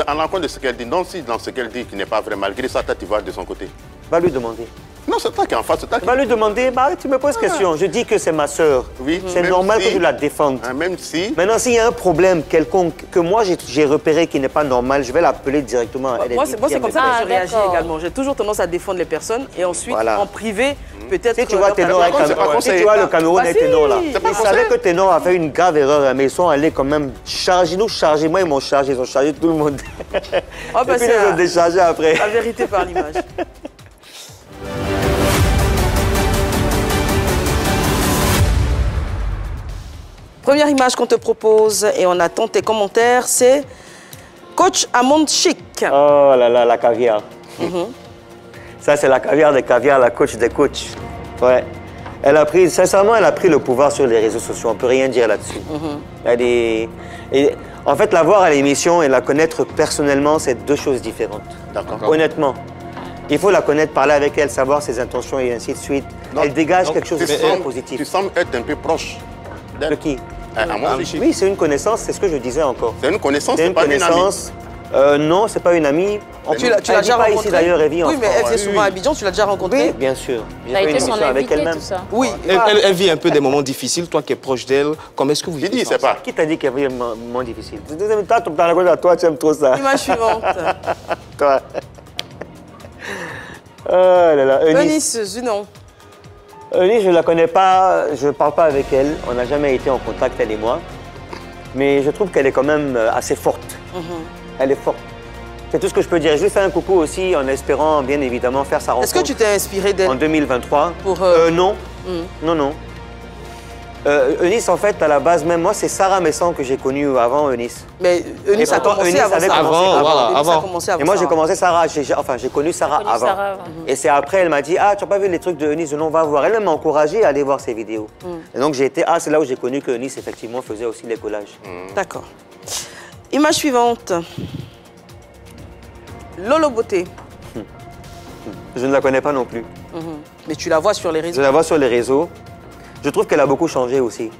À l'encontre de ce qu'elle dit, non, si dans ce qu'elle dit qui n'est pas vrai, malgré ça, tu vas de son côté. Va lui demander. Non, c'est toi qui es en face, c'est toi qui... Va lui demander, tu me poses question. Je dis que c'est ma sœur. Oui, c'est normal que je la défende. Même si... Maintenant, s'il y a un problème quelconque que moi j'ai repéré qui n'est pas normal, je vais l'appeler directement. Moi, c'est comme ça que je réagis également. J'ai toujours tendance à défendre les personnes et ensuite, en privé, peut-être... Si tu vois Ténor le Cameroun et Ténor là, ils savaient que Ténor a fait une grave erreur, mais ils sont allés quand même charger, moi ils m'ont chargé, ils ont chargé tout le monde. Et puis ils ont déchargé après. La vérité par l'image. Première image qu'on te propose et on attend tes commentaires, c'est Coach Amande Chic. Oh là là, la caviar. Ça, c'est la caviar des caviars, la coach des coachs. Ouais. Sincèrement, elle a pris le pouvoir sur les réseaux sociaux. On ne peut rien dire là-dessus. En fait, la voir à l'émission et la connaître personnellement, c'est deux choses différentes. Honnêtement. Il faut la connaître, parler avec elle, savoir ses intentions et ainsi de suite. Elle dégage quelque chose de positif. Tu sembles être un peu proche. De qui? Oui, c'est une connaissance, c'est ce que je disais encore. C'est une connaissance, c'est pas une amie? Non, c'est pas une amie. Tu l'as déjà rencontrée ici d'ailleurs, elle vit en France. Oui, mais elle vient souvent à Abidjan, tu l'as déjà rencontrée? Oui, bien sûr. Tu as été son invitée, tout ça? Oui. Elle vit un peu des moments difficiles, toi qui es proche d'elle. Comment est-ce que vous vivez? Dis, c'est pas. Qui t'a dit qu'elle vit des moments difficiles? Toi, tu aimes trop ça. Image suivante. Toi. Oh là là, Eunice Zenon. Eunice, je ne la connais pas, je ne parle pas avec elle. On n'a jamais été en contact, elle et moi. Mais je trouve qu'elle est quand même assez forte. Elle est forte. C'est tout ce que je peux dire. Je lui fais un coucou aussi en espérant, bien évidemment, faire sa rencontre. Est-ce que tu t'es inspiré d'elle? En 2023. Non. Non. Eunice, en fait, à la base, même moi, c'est Sarah Messon que j'ai connue avant Eunice. Mais Eunice a commencé avant. Et moi, j'ai commencé Sarah. J'ai connu Sarah avant. Et c'est après, elle m'a dit, ah, tu n'as pas vu les trucs de Eunice, on va voir. Elle m'a encouragé à aller voir ses vidéos. Et donc, j'ai été, c'est là où j'ai connu que Eunice, effectivement, faisait aussi les collages. D'accord. Image suivante. Lolo Beauté. Je ne la connais pas non plus. Mais tu la vois sur les réseaux? Je la vois sur les réseaux. Je trouve qu'elle a beaucoup changé aussi.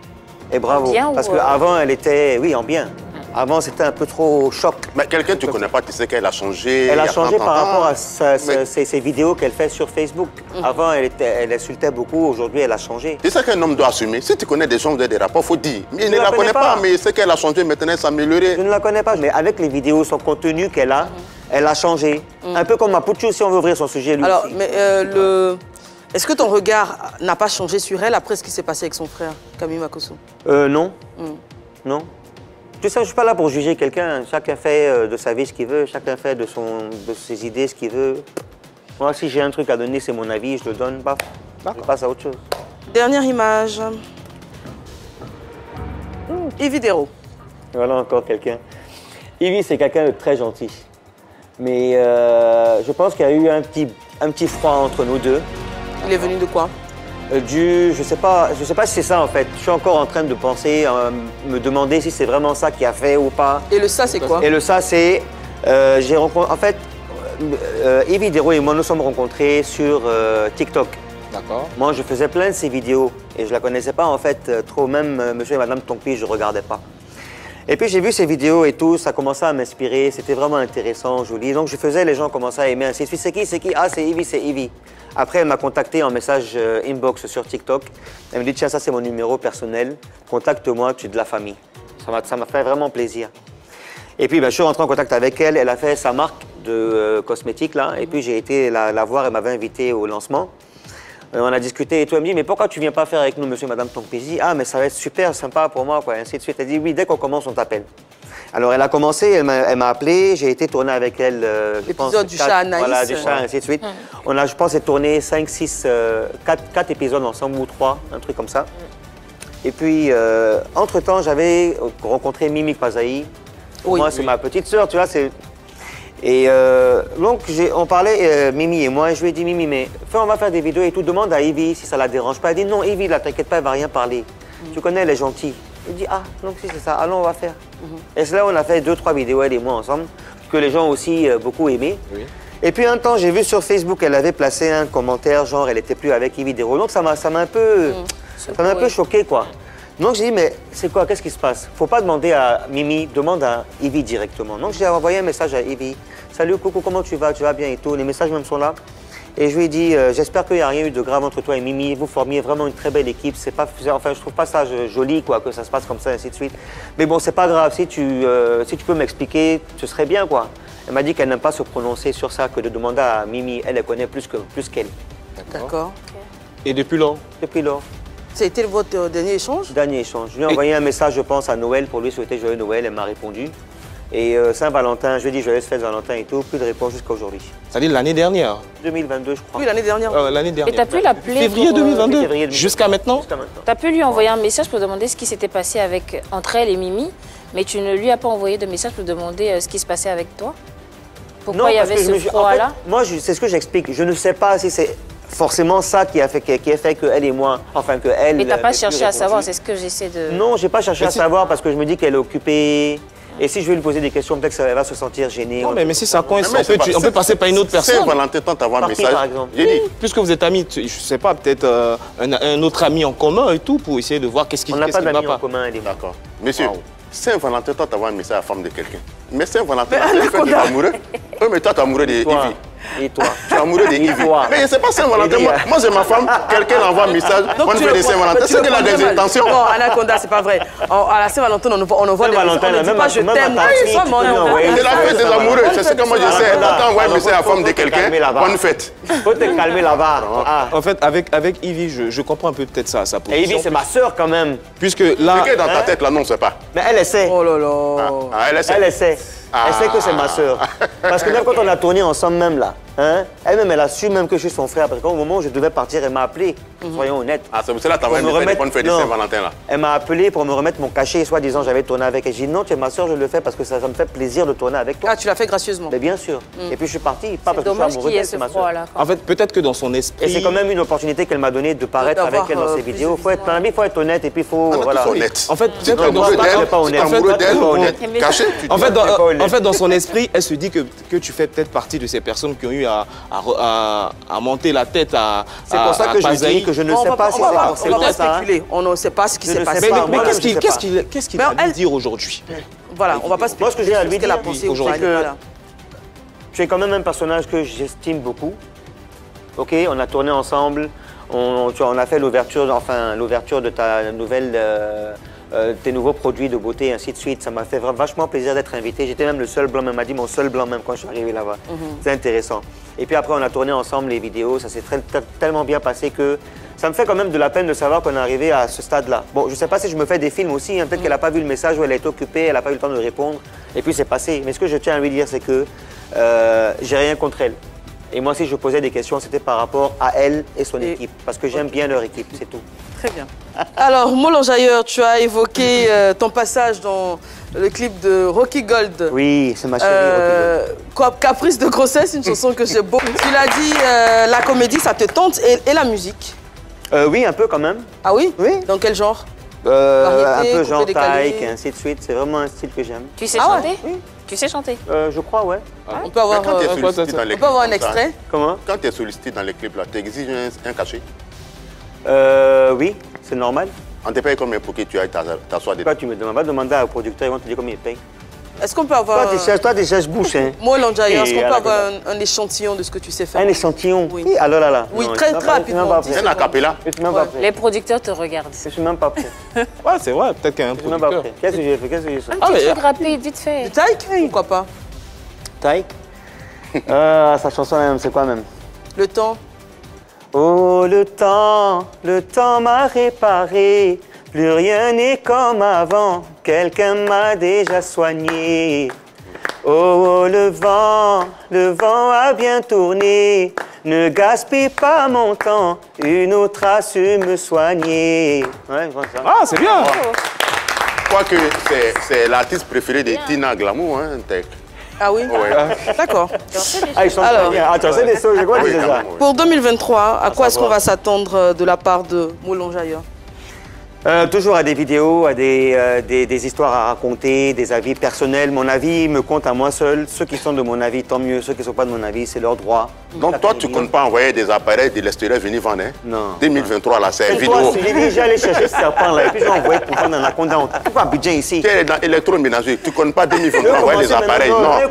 Et bravo. En bien parce qu'avant, elle était, oui, en bien. Avant, c'était un peu trop choc. Mais quelqu'un que tu ne connais pas, tu sais qu'elle a changé. Elle a changé par rapport à ses vidéos qu'elle fait sur Facebook. Avant, elle insultait beaucoup. Aujourd'hui, elle a changé. C'est ça qu'un homme doit assumer. Si tu connais des gens, des rapports, il faut dire. Mais il ne la connaît pas, mais c'est qu'elle a changé, maintenant elle s'est améliorée. Je ne la connais pas, mais avec les vidéos, son contenu qu'elle a, elle a changé. Un peu comme Mapucho, si on veut ouvrir son sujet, lui Alors, aussi. mais est-ce que ton regard n'a pas changé sur elle après ce qui s'est passé avec son frère, Camille Makosso? Non. Non. Tu sais, je ne suis pas là pour juger quelqu'un. Chacun fait de sa vie ce qu'il veut. Chacun fait de ses idées ce qu'il veut. Moi, si j'ai un truc à donner, c'est mon avis, je le donne. Paf, je passe à autre chose. Dernière image. Yvi Dero. Voilà encore quelqu'un. Yvi, c'est quelqu'un de très gentil. Mais je pense qu'il y a eu un petit froid entre nous deux. Il est venu de quoi? Je sais pas si c'est ça en fait. Je suis encore en train de penser, me demander si c'est vraiment ça qui a fait ou pas. Et le ça c'est quoi? Et le ça c'est, j'ai rencontré, en fait, Yvi Dero et moi nous sommes rencontrés sur TikTok. D'accord. Moi je faisais plein de ses vidéos et je la connaissais pas en fait trop, même Monsieur et Madame Tongpi je regardais pas. Et puis j'ai vu ces vidéos et tout, ça commençait à m'inspirer, c'était vraiment intéressant, joli. Donc je faisais, les gens commençaient à aimer ainsi de suite. C'est qui? Ah c'est Yvi, c'est Yvi. Après elle m'a contacté en message inbox sur TikTok. Elle me dit tiens ça c'est mon numéro personnel, contacte-moi, tu es de la famille. Ça m'a fait vraiment plaisir. Et puis je suis rentré en contact avec elle, elle a fait sa marque de cosmétiques là. Et puis j'ai été la voir, elle m'avait invité au lancement. On a discuté et tout, elle me dit mais pourquoi tu viens pas faire avec nous Monsieur et Madame Tongpi? Ah mais ça va être super sympa pour moi quoi, et ainsi de suite. Elle dit oui, dès qu'on commence on t'appelle. Alors elle a commencé, elle m'a appelé, j'ai été tourné avec elle. L'épisode du chat Anaïs. Voilà, du chat, ainsi de suite. On a, je pense, tourné 5, 6, 4 épisodes ensemble ou 3, un truc comme ça. Et puis, entre-temps, j'avais rencontré Mimi Pazaï. Moi, c'est ma petite sœur, tu vois. Et donc, on parlait, Mimi et moi, et je lui ai dit, Mimi, mais on va faire des vidéos et tout, demande à Yvi si ça la dérange pas. Elle dit, non, Yvi, là, t'inquiète pas, elle va rien parler. Tu connais, elle est gentille. Je dis, ah, donc si c'est ça, allons, on va faire. Et c'est là on a fait 2-3 vidéos, elle et moi, ensemble, que les gens ont aussi beaucoup aimé. Oui. Et puis un temps, j'ai vu sur Facebook, elle avait placé un commentaire, genre, elle n'était plus avec Yvi Dero. Donc ça m'a un peu choqué, quoi. Donc j'ai dit, mais c'est quoi, qu'est-ce qui se passe? Faut pas demander à Mimi, demande à Yvi directement. Donc j'ai envoyé un message à Yvi. Salut, coucou, comment tu vas bien et tout. Les messages même sont là. Et je lui ai dit, j'espère qu'il n'y a rien eu de grave entre toi et Mimi. Vous formiez vraiment une très belle équipe. C'est pas, enfin, je trouve pas ça joli, quoi, que ça se passe comme ça, ainsi de suite. Mais bon, c'est pas grave. Si tu peux m'expliquer, ce serait bien, quoi. Elle m'a dit qu'elle n'aime pas se prononcer sur ça, que de demander à Mimi. Elle connaît plus qu'elle. D'accord. Et depuis lors? Depuis lors. Ça a été votre dernier échange? Dernier échange. Je lui ai envoyé un message, je pense, à Noël pour lui souhaiter joyeux Noël. Elle m'a répondu. Et Saint-Valentin, je lui ai dit joyeuse fête Valentin et tout, plus de réponse jusqu'à aujourd'hui. C'est-à-dire l'année dernière? 2022, je crois. Oui, l'année dernière. L'année dernière. Et tu as pu l'appeler Février 2022 jusqu'à maintenant? Tu as pu lui envoyer un message pour demander ce qui s'était passé entre elle et Mimi, mais tu ne lui as pas envoyé de message pour demander ce qui se passait avec toi? Pourquoi il y avait ce froid-là? En fait, moi, c'est ce que j'explique. Je ne sais pas si c'est forcément ça qui a fait qu'elle et moi, enfin que elle... Mais tu n'as pas cherché à savoir, c'est ce que j'essaie de... Non, je n'ai pas cherché à savoir parce que je me dis qu'elle est occupée. Et si je vais lui poser des questions, peut-être qu'elle va se sentir gênée. Non, mais si ça coince, on peut passer par une autre personne. Saint-Valentin, tente d'avoir un message. Par exemple. Puisque vous êtes amis, je ne sais pas, peut-être un autre ami en commun et tout, pour essayer de voir qu'est-ce qui ne va pas. On n'a pas d'amis en commun, elle est d'accord. Monsieur, Saint-Valentin, tente d'avoir un message à la femme de quelqu'un. Mais Saint-Valentin, tu es amoureux. Oui, mais toi, tu es amoureux de Yvi. Et toi? Tu es amoureux de Yvi. Mais c'est pas Saint-Valentin. Moi, j'ai ma femme, quelqu'un envoie un message, on fait des Saint-Valentin. C'est qu'elle a des intentions. Non, Anaconda, c'est pas vrai. À la Saint-Valentin, on envoie des messages. On ne dit pas je t'aime. C'est la fête des amoureux. C'est ce que moi je sais. Quand tu envoies un message à la femme de quelqu'un, bonne fête. Faut te calmer là-bas. En fait, avec Yvi, je comprends un peu peut-être ça. Et Yvi, c'est ma soeur quand même. Puisque là. Ce qui est dans ta tête, là, non, c'est pas. Mais elle essaie. Oh là là. Elle essaie. Elle essaie. Elle sait que c'est ma sœur. Parce que même quand on a tourné ensemble même là, elle-même elle a su même que je suis son frère. Parce qu'au moment où je devais partir, elle m'a appelé. Soyons honnêtes. Ah, c'est là que tu avais une fête de Saint-Valentin là. Elle m'a appelé pour me remettre mon cachet, soi-disant j'avais tourné avec elle. J'ai dit non, tu es ma sœur, je le fais parce que ça me fait plaisir de tourner avec toi. Ah, tu l'as fait gracieusement. Mais bien sûr. Et puis je suis parti, pas parce que je suis amoureux d'elle, c'est ma sœur. En fait, peut-être que dans son esprit. Et c'est quand même une opportunité qu'elle m'a donnée de paraître avec elle dans ses vidéos. Il faut être honnête et puis il faut. Voilà. Honnête. En fait, peut-être que en fait, dans son esprit, elle se dit que tu fais peut-être partie de ces personnes qui ont eu à monter la tête à. C'est pour ça que je dis que je ne sais pas si c'est forcément ça. On ne sait pas ce qui s'est passé. Mais qu'est-ce qu'il a dû dire aujourd'hui? voilà, on va pas se Moi, ce que j'ai à lui dire, c'est que tu es quand même un personnage que j'estime beaucoup. Ok, on a tourné ensemble, on a fait l'ouverture de ta nouvelle, tes nouveaux produits de beauté et ainsi de suite. Ça m'a fait vachement plaisir d'être invité. J'étais même le seul blanc, elle m'a dit mon seul blanc même quand je suis arrivé là-bas. C'est intéressant. Et puis après, on a tourné ensemble les vidéos, ça s'est tellement bien passé que ça me fait quand même de la peine de savoir qu'on est arrivé à ce stade-là. Bon, je ne sais pas si je me fais des films aussi, hein. Peut-être qu'elle n'a pas vu le message ou elle a été occupée, elle n'a pas eu le temps de répondre, et puis c'est passé. Mais ce que je tiens à lui dire, c'est que j'ai rien contre elle. Et moi, si je posais des questions, c'était par rapport à elle et son équipe, parce que j'aime bien leur équipe, c'est tout. Très bien. Alors, Moulonjailleur, tu as évoqué ton passage dans le clip de Rocky Gold. Oui, c'est ma chérie, Rocky Gold. Caprice de grossesse, une chanson que j'ai beaucoup. Tu l'as dit, la comédie, ça te tente, et la musique? Oui, un peu quand même. Ah oui? Oui. Dans quel genre? Un peu genre taïk et ainsi de suite. C'est vraiment un style que j'aime. Tu sais chanter? Oui. Tu sais chanter? Je crois, ouais. On peut avoir, un extrait? Comment? Quand tu es sollicité dans les clips, là, tu exiges un cachet? Oui, c'est normal. On te paye combien pour que tu ailles t'asseoir dedans? Toi, tu me demandes, va demander au producteur, ils vont te dire combien ils payent. Est-ce qu'on peut avoir... Toi, tu cherches bouche, hein. Moulonjailleur, est-ce qu'on peut avoir un échantillon de ce que tu sais faire? Un échantillon? Oui. Alors là. Oui, très rapidement. C'est un acapella. Les producteurs te regardent. Je suis même pas prêt. Ouais, c'est vrai, peut-être qu'il y a un producteur. Qu'est-ce que j'ai fait? Qu'est-ce que j'ai fait? Un petit truc rapide, vite fait. Du taïk? Pourquoi pas? Taïk? Sa chanson, c'est quoi même? Le temps. Oh, le temps m'a réparé. Plus rien n'est comme avant, quelqu'un m'a déjà soigné. Oh, le vent a bien tourné. Ne gaspille pas mon temps, une autre a su me soigner. Ouais, je vois ça. Ah, c'est bien. Je crois que c'est l'artiste préféré de Tina Glamour, hein, Tech. Ah oui? Ouais. D'accord. Ils sont très bien. Attends, c'est des choses, je crois que c'est ça. Pour 2023, à quoi est-ce qu'on va s'attendre de la part de Moulonjailleur? Toujours à des vidéos, à des histoires à raconter, des avis personnels. Mon avis me compte à moi seul. Ceux qui sont de mon avis, tant mieux. Ceux qui ne sont pas de mon avis, c'est leur droit. Donc toi, tu ne comptes pas envoyer des appareils de l'extérieur venir vendre, hein? Non. 2023, là, c'est une vidéo. J'ai dit, j'allais chercher ce serpent-là et puis j'ai envoyé pour prendre un anaconda. Tout va Abidjan ici. Tu es dans l'électroménager. Tu ne comptes pas 2023 envoyer des appareils. Non, J'ai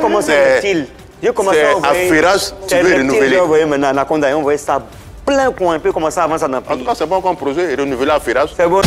commencé à envoyer... affairage, tu veux renouveler. J'ai envoyé maintenant un anaconda et envoyé ça plein coin. Un peu commencer à avancer dans le pays. En tout cas, c'est bon comme projet et renouveler affairage. C'est bon.